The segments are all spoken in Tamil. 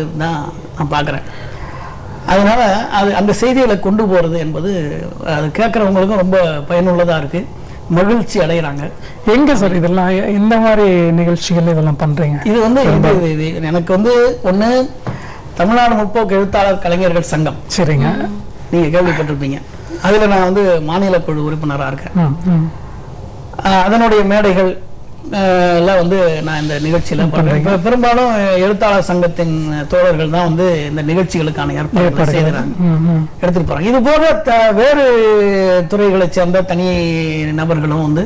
தான் நான் பார்க்குறேன். அதனால் அது அந்த செய்திகளை கொண்டு போகிறது என்பது அது கேட்குறவங்களுக்கும் ரொம்ப பயனுள்ளதாக இருக்குது, மகிழ்ச்சி அடைகிறாங்க. எங்கே சார் இதெல்லாம் இந்த மாதிரி நிகழ்ச்சிகள் இதெல்லாம் பண்ணுறீங்க? இது வந்து இது எனக்கு வந்து ஒன்று தமிழ்நாடு முற்போக்கு எழுத்தாளர் கலைஞர்கள் சங்கம். சரிங்க, நீங்கள் கேள்விப்பட்டிருப்பீங்க. அதில் நான் வந்து மாநில குழு உறுப்பினராக இருக்கேன். அதனுடைய மேடைகள் எல்லாம் வந்து நான் இந்த நிகழ்ச்சியில் பண்ணுறேன். இப்போ பெரும்பாலும் எழுத்தாளர் சங்கத்தின் தோழர்கள் தான் வந்து இந்த நிகழ்ச்சிகளுக்கான ஏற்பாடு செய்கிறாங்க, எடுத்துகிட்டு போகிறாங்க. இது போக வேறு துறைகளை சேர்ந்த தனி நபர்களும் வந்து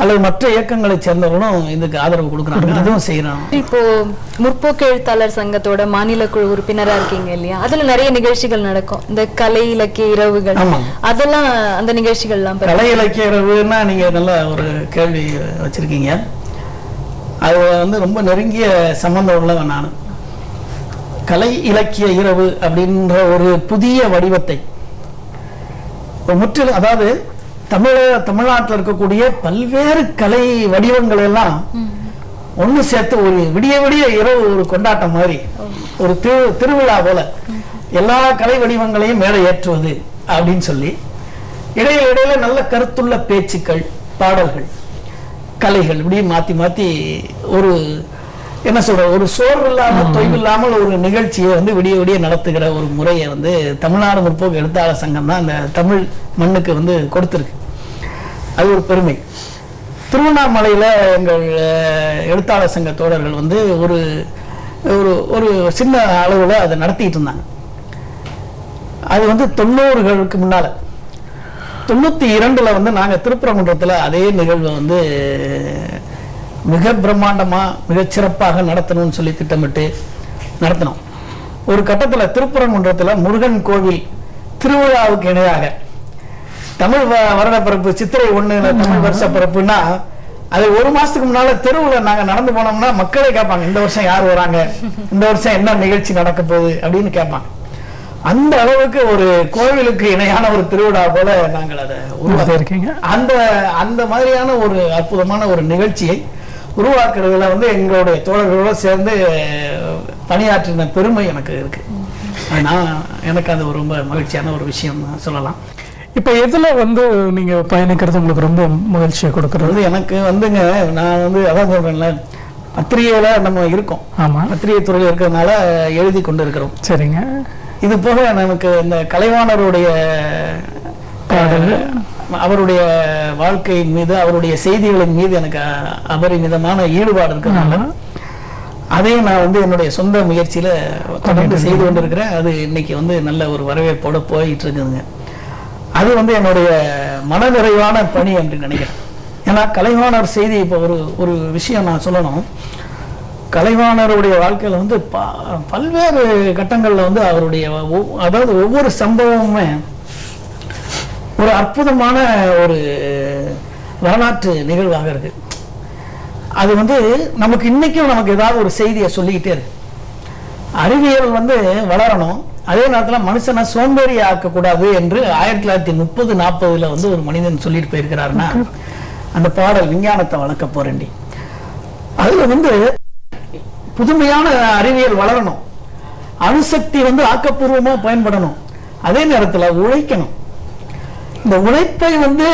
அல்லது மற்ற இயக்கங்களை சேர்ந்தவர்களும் இதுக்கு ஆதரவு கொடுக்குறாங்க, அதுவும் செய்யறாங்க. இப்போ முற்போக்கு எழுத்தாளர் சங்கத்தோட மாநில குழு உறுப்பினரா இருக்கீங்க இல்லையா? அதுல நிறைய நிகழ்ச்சிகள் நடக்கும், இந்த கலை இலக்கிய இரவுகள், அதெல்லாம் அந்த நிகழ்ச்சிகள்லாம். கலை இலக்கிய இரவுன்னா நீங்க நல்ல ஒரு கேள்வி வச்சிருக்கீங்க. அது வந்து ரொம்ப நெருங்கிய சம்பந்தம் உள்ளவன் நான். கலை இலக்கிய இரவு அப்படின்ற ஒரு புதிய வடிவத்தை முற்றிலும், அதாவது தமிழ்நாட்டில் இருக்கக்கூடிய பல்வேறு கலை வடிவங்கள் எல்லாம் ஒன்று சேர்த்து ஒரு விடிய விடிய இரவு ஒரு கொண்டாட்டம் மாதிரி, ஒரு திருவிழா போல எல்லா கலை வடிவங்களையும் மேலே ஏற்றுவது அப்படின்னு சொல்லி இடையில இடையில நல்ல கருத்துள்ள பேச்சுக்கள், பாடல்கள், கலைகள் இப்படி மாற்றி மாற்றி ஒரு என்ன சொல்ற ஒரு சோர்வு இல்லாமல் தொய்வு இல்லாமல் ஒரு நிகழ்ச்சியை வந்து விடிய விடிய நடத்துகிற ஒரு முறையை வந்து தமிழ்நாடு முற்போக்கு எழுத்தாளர் சங்கம் தான் அந்த தமிழ் மண்ணுக்கு வந்து கொடுத்துருக்கு. அது ஒரு பெருமை. திருவண்ணாமலையில் எங்கள் எழுத்தாளர் சங்க தோழர்கள் வந்து ஒரு ஒரு சின்ன அளவில் அதை நடத்திட்டு இருந்தாங்க. அது வந்து 90களுக்கு முன்னால் 92 வந்து நாங்கள் திருப்பரங்குன்றத்தில் அதே நிகழ்வை வந்து மிக பிரம்மாண்டமாக மிகச்சிறப்பாக நடத்தணும்னு சொல்லி திட்டமிட்டு நடத்தினோம். ஒரு கட்டத்தில் திருப்பரங்குன்றத்தில் முருகன் கோவில் திருவிழாவுக்கு இணையாக தமிழ் வருடப்பிறப்பு சித்திரை 1 தமிழ் வருஷ பிறப்புன்னா அது ஒரு மாசத்துக்கு முன்னால தெருவில் நாங்கள் நடந்து போனோம்னா மக்களே கேட்பாங்க, இந்த வருஷம் யார் வராங்க, இந்த வருஷம் என்ன நிகழ்ச்சி நடக்க போகுது அப்படின்னு கேட்பாங்க. அந்த அளவுக்கு ஒரு கோவிலுக்கு இணையான ஒரு திருவிழா போல நாங்கள் அதை உருவாக்கியிருக்கீங்க. அந்த மாதிரியான ஒரு அற்புதமான ஒரு நிகழ்ச்சியை உருவாக்குறதுல வந்து எங்களுடைய தோழர்களோடு சேர்ந்து பணியாற்றின பெருமை எனக்கு இருக்கு. எனக்கு அது ரொம்ப மகிழ்ச்சியான ஒரு விஷயம் சொல்லலாம். இப்போ எதுல வந்து நீங்க பயணிக்கிறது உங்களுக்கு ரொம்ப மகிழ்ச்சியை கொடுக்கறது? எனக்கு வந்துங்க, நான் வந்து அதான் சொல்றேன்ல, பத்திரிகையில நம்ம இருக்கோம். ஆமா, பத்திரிகை துறையில் இருக்கிறதுனால எழுதி கொண்டு இருக்கிறோம். சரிங்க. இது போக நமக்கு இந்த கலைவாணருடைய அவருடைய வாழ்க்கையின் மீது, அவருடைய செய்திகளின் மீது எனக்கு அபரிமிதமான ஈடுபாடு இருக்கிறதுனால அதையும் நான் வந்து என்னுடைய சொந்த முயற்சியில தொடர்ந்து செய்து கொண்டிருக்கிறேன். அது இன்னைக்கு வந்து நல்ல ஒரு வரவேற்போட போயிட்டு இருக்குதுங்க. அது வந்து என்னுடைய மனநிறைவான பணி அப்படின்னு நினைக்கிறேன். ஏன்னா கலைவாணர் செய்தி, இப்போ ஒரு விஷயம் நான் சொல்லணும். கலைவாணருடைய வாழ்க்கையில் வந்து பல்வேறு கட்டங்களில் வந்து அவருடைய அதாவது ஒவ்வொரு சம்பவமுமே ஒரு அற்புதமான ஒரு வரலாற்று நிகழ்வாக இருக்கு. அது வந்து நமக்கு இன்னைக்கும் நமக்கு ஏதாவது ஒரு செய்தியை சொல்லிக்கிட்டே இருக்கு. அறிவியல் வந்து வளரணும், அதே நேரத்தில் மனுஷனை சோம்பேறி ஆக்கக்கூடாது என்று 1930-40 வந்து ஒரு மனிதன் சொல்லிட்டு போயிருக்கிறாருன்னா அந்த பாடல் விஞ்ஞானத்தை வளர்க்க போறேன்டி. அதுல வந்து புதுமையான அறிவியல் வளரணும், அணுசக்தி வந்து ஆக்கப்பூர்வமா பயன்படணும், அதே நேரத்தில் உழைக்கணும். இந்த உழைப்பை வந்து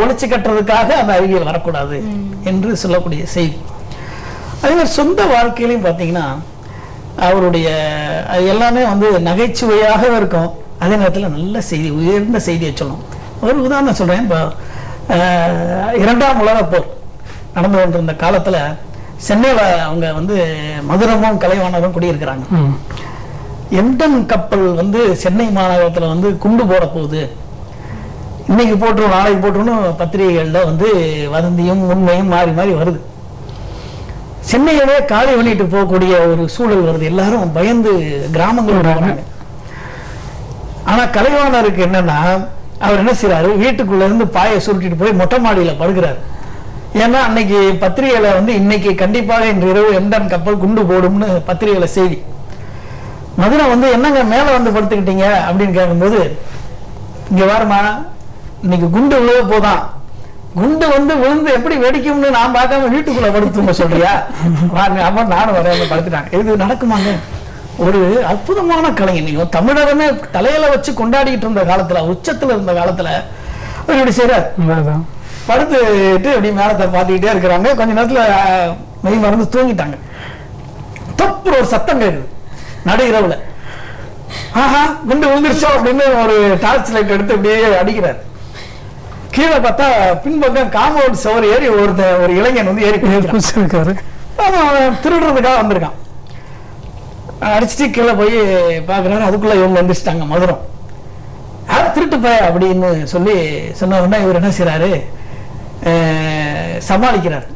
உழைச்சி கட்டுறதுக்காக அந்த அறிவியல் வரக்கூடாது என்று சொல்லக்கூடிய செய்தி. அதே மாதிரி சொந்த வாழ்க்கையிலையும் பார்த்தீங்கன்னா அவருடைய எல்லாமே வந்து நகைச்சுவையாக இருக்கும், அதே நேரத்தில் நல்ல செய்தி, உயர்ந்த செய்தியை சொல்லணும். ஒரு உதாரணம் சொல்றேன். இப்போ 2ஆம் உலகப் போர் நடந்து கொண்டிருந்த காலத்துல சென்னையில் அவங்க வந்து மதுரமும் கலைவாணரும் குடியிருக்கிறாங்க. எம்டன் கப்பல் வந்து சென்னை மாநகரத்தில் வந்து குண்டு போட போகுது, இன்னைக்கு போட்டுரும் நாளைக்கு போட்டுருன்னு பத்திரிகைகளில் வந்து வதந்தியும் உண்மையும் மாறி மாறி வருது. சென்னையவே காலி பண்ணிட்டு போகக்கூடிய ஒரு சூழல் வருது, எல்லாரும் பயந்து கிராமங்கள் வராங்க. ஆனா கலைவாணருக்கு என்னன்னா, அவர் என்ன செய்யறாரு, வீட்டுக்குள்ள இருந்து பாயை சுருட்டிட்டு போய் மொட்டை மாடியில படுக்கிறாரு. ஏன்னா அன்னைக்கு பத்திரிகையில வந்து இன்னைக்கு கண்டிப்பாக இன்று இரவு எம்டன் கப்பல் குண்டு போடும்னு பத்திரிகையில செய்தி. மதுரை வந்து என்னங்க மேல வந்து படுத்துக்கிட்டீங்க அப்படின்னு கேட்கும்போது, இங்க வாருமா, இன்னைக்கு குண்டு விழுவ போதான், குண்டு வந்து விழுந்து எப்படி வெடிக்கும்னு நான் பார்க்காம வீட்டுக்குள்ள படுத்துங்க சொல்றியா, வாங்க. அப்ப நானும் வரேன், படுத்துட்டாங்க. இது நடக்குமாங்க? ஒரு அற்புதமான கலைஞர். நீங்க தமிழகமே தலையில வச்சு கொண்டாடிட்டு இருந்த காலத்துல, உச்சத்துல இருந்த காலத்துல அவர் இப்படி செய்யறாரு. படுத்துட்டு அப்படி மேலத்தை பார்த்துக்கிட்டே இருக்கிறாங்க. கொஞ்ச நேரத்துல மெய் மறந்து தூங்கிட்டாங்க. தப்பு ஒரு சத்தம் கேக்குது நடு இரவுல. ஆஹா குண்டு விழுந்துருச்சோம் அப்படின்னு ஒரு டார்ச் லைட் எடுத்து அப்படியே அடிக்கிறார். கீழே பார்த்தா பின்பக்கம் காம்பவுண்ட் சுவர் ஏறி ஒரு இளைஞன் வந்து ஏறி குதிச்சிருக்காரு. திருடுறதுக்காக வந்திருக்கான். அடிச்சுட்டு கீழே போய் பாக்குறாரு. அதுக்குள்ள இவங்க வந்துச்சுட்டாங்க. மதுரம் யார் திருட்டு போய அப்படின்னு சொல்லி சொன்ன உடனே இவர் என்ன செய்யறாரு, சமாளிக்கிறார்.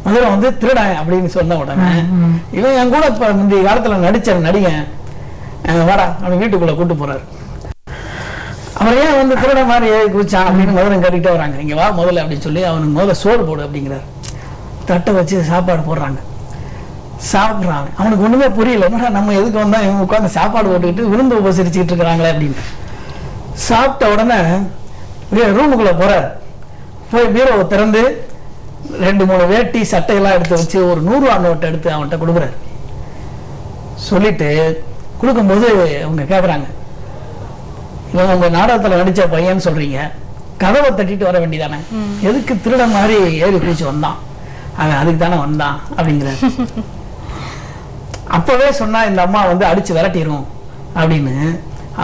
மதுரம் வந்து திருடன் அப்படின்னு சொன்ன உடனே இவன் என் கூட இப்ப முந்தைய காலத்துல நடிச்ச நடிகன் வாடா அவன் வீட்டுக்குள்ள கூட்டு போறாரு. அவர் ஏன் வந்து திருட மாதிரி குதிச்சான் அப்படின்னு மதுரம் கேட்டுக்கிட்டே வராங்க. இங்க வா முதல்ல அப்படின்னு சொல்லி அவனுக்கு முதல்ல சோறு போடு அப்படிங்கிறார். தட்டை வச்சு சாப்பாடு போடுறாங்க. சாப்பிட்றாங்க. அவனுக்கு ஒண்ணுமே புரியல. என்னடா நம்ம எதுக்கு வந்தா இவங்க உட்காந்து சாப்பாடு போட்டுக்கிட்டு விருந்து உபசரிச்சுக்கிட்டு இருக்கிறாங்களே அப்படின்னு. சாப்பிட்ட உடனே ரூமுக்குள்ள போறாரு. போய் பீரோவை திறந்து 2-3 வேட்டி சட்டையெல்லாம் எடுத்து வச்சு ஒரு 100 ரூபா நோட்டை எடுத்து அவன்கிட்ட கொடுக்குறாரு. சொல்லிட்டு கொடுக்கும்போது அவங்க கேட்குறாங்க, இவன் உங்க நாடகத்துல நடிச்ச பையன் சொல்றீங்க, கதவை தட்டிட்டு வர வேண்டியதானே, எதுக்கு திருட மாதிரி ஏறி குதிச்சு வந்தான், அவன் அதுக்கு தானே வந்தான் அப்படிங்கிறார். அப்பவே சொன்னா இந்த அம்மா வந்து அடிச்சு விரட்டிடும் அப்படின்னு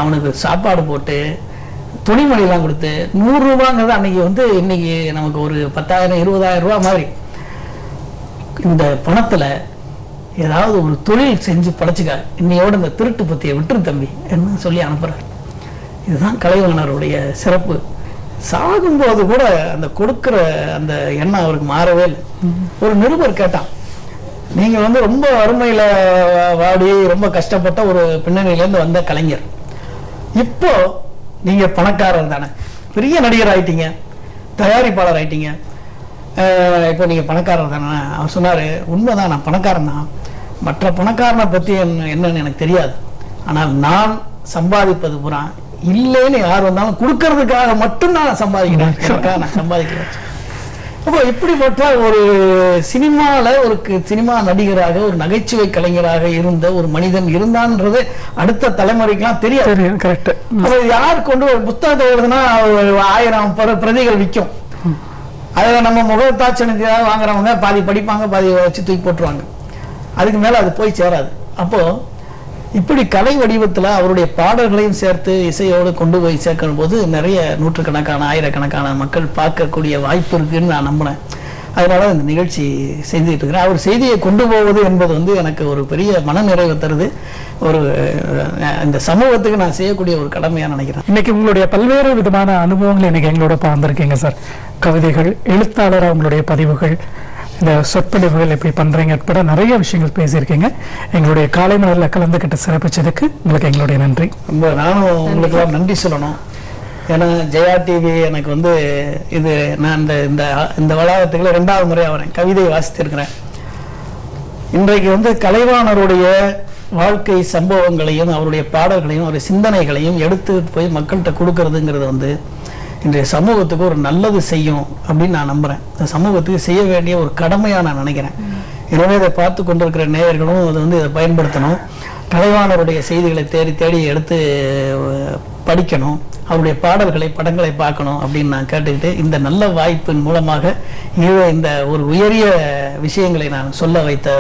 அவனுக்கு சாப்பாடு போட்டு துணிமணி எல்லாம் கொடுத்து 100 ரூபாங்கிறது அன்னைக்கு வந்து இன்னைக்கு நமக்கு ஒரு 10,000-20,000 ரூபாய் மாதிரி. இந்த பணத்துல ஏதாவது ஒரு தொழில் செஞ்சு படைச்சுக்க, இன்னையோட இந்த திருட்டு பத்தியை விட்டுரு தம்பி என்ன சொல்லி அனுப்புறாரு. இதுதான் கலைவாணருடைய சிறப்பு. சாகும்போது கூட அந்த கொடுக்கிற அந்த எண்ணம் அவருக்கு மாறவே இல்லை. ஒரு நிருபர் கேட்டான், நீங்க வந்து ரொம்ப வறுமையில வாடி ரொம்ப கஷ்டப்பட்ட ஒரு பின்னணியிலேருந்து வந்த கலைஞர், இப்போ நீங்க பணக்காரர் தானே, பெரிய நடிகர் ஆயிட்டீங்க, தயாரிப்பாளர் ஆயிட்டீங்க, இப்போ நீங்க பணக்காரர் தானே. அவர் சொன்னாரு, உண்மைதான் நான் பணக்காரன் தான், மற்ற பணக்காரனை பத்தி என்னன்னு எனக்கு தெரியாது, ஆனால் நான் சம்பாதிப்பது பூரா இல்லைன்னு யார் வந்தாலும் கொடுக்கறதுக்காக மட்டும்தான் நான் சம்பாதிக்கிறேன், நான் சம்பாதிக்கிறேன். அப்போ இப்படிப்பட்ட ஒரு சினிமால ஒரு சினிமா நடிகராக ஒரு நகைச்சுவை கலைஞராக இருந்த ஒரு மனிதன் இருந்தான்றது அடுத்த தலைமுறைக்கெல்லாம் தெரியாது. கரெக்ட். யார் கொண்டு ஒரு புத்தகத்தை எழுதுனா 1000 பிரதிகள் விற்கும். அதில் நம்ம முகத்தாட்சணிக்காக வாங்குறவங்க பாதி படிப்பாங்க, பாதி வச்சு தூக்கி போட்டுருவாங்க. அதுக்கு மேல அது போய் சேராது. அப்போ இப்படி கலை வடிவத்துல அவருடைய பாடல்களையும் சேர்த்து இசையோடு கொண்டு போய் சேர்க்கும் போது நிறைய நூற்றுக்கணக்கான ஆயிரக்கணக்கான மக்கள் பார்க்கக்கூடிய வாய்ப்பு இருக்குன்னு நான் நம்பினேன். அதனால இந்த நிகழ்ச்சி செய்துட்டு இருக்கிறேன். அவர் செய்தியை கொண்டு போவது என்பது வந்து எனக்கு ஒரு பெரிய மன நிறைவு தருது. ஒரு இந்த சமூகத்துக்கு நான் செய்யக்கூடிய ஒரு கடமையா நினைக்கிறேன். இன்னைக்கு உங்களுடைய பல்வேறு விதமான அனுபவங்கள் இன்னைக்கு எங்களோட பகிர்ந்திருக்கீங்க சார். கவிதைகள், எழுத்தாளராக உங்களுடைய பதிவுகள், இந்த சொற்பொழிவுகள் எப்படி பண்றீங்க உட்பட நிறைய விஷயங்கள் பேசியிருக்கீங்க. எங்களுடைய காலை மலர்ல கலந்துகிட்ட சிறப்பிச்சதுக்கு உங்களுக்கு எங்களுடைய நன்றி. ரொம்ப நானும் உங்களுக்கு நன்றி சொல்லணும். ஏன்னா ஜெயா டிவி எனக்கு வந்து இது நான் இந்த வளாகத்துக்குள்ள 2வது முறையா வரேன். கவிதை வாசித்திருக்கிறேன். இன்றைக்கு வந்து கலைவாணருடைய வாழ்க்கை சம்பவங்களையும் அவருடைய பாடல்களையும் அவருடைய சிந்தனைகளையும் எடுத்து போய் மக்கள்கிட்ட கொடுக்கறதுங்கிறது வந்து இன்றைய சமூகத்துக்கு ஒரு நல்லது செய்யும் அப்படின்னு நான் நம்புறேன். இந்த சமூகத்துக்கு செய்ய வேண்டிய ஒரு கடமையா நான் நினைக்கிறேன். எனவே இதை பார்த்து கொண்டிருக்கிற நேயர்களும் அதை வந்து இதை பயன்படுத்தணும். கலைவாணருடைய செய்திகளை தேடி தேடி எடுத்து படிக்கணும், அவருடைய பாடல்களை படங்களை பார்க்கணும் அப்படின்னு நான் கேட்டுக்கிட்டு இந்த நல்ல வாய்ப்பின் மூலமாக இந்த ஒரு உயரிய விஷயங்களை நான் சொல்ல வைத்த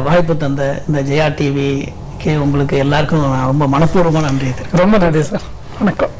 வாய்ப்பு தந்த இந்த ஜெயா டிவிக்கு உங்களுக்கு எல்லாருக்கும் நான் ரொம்ப மனப்பூர்வமாக நன்றி. ரொம்ப நன்றி சார். வணக்கம்.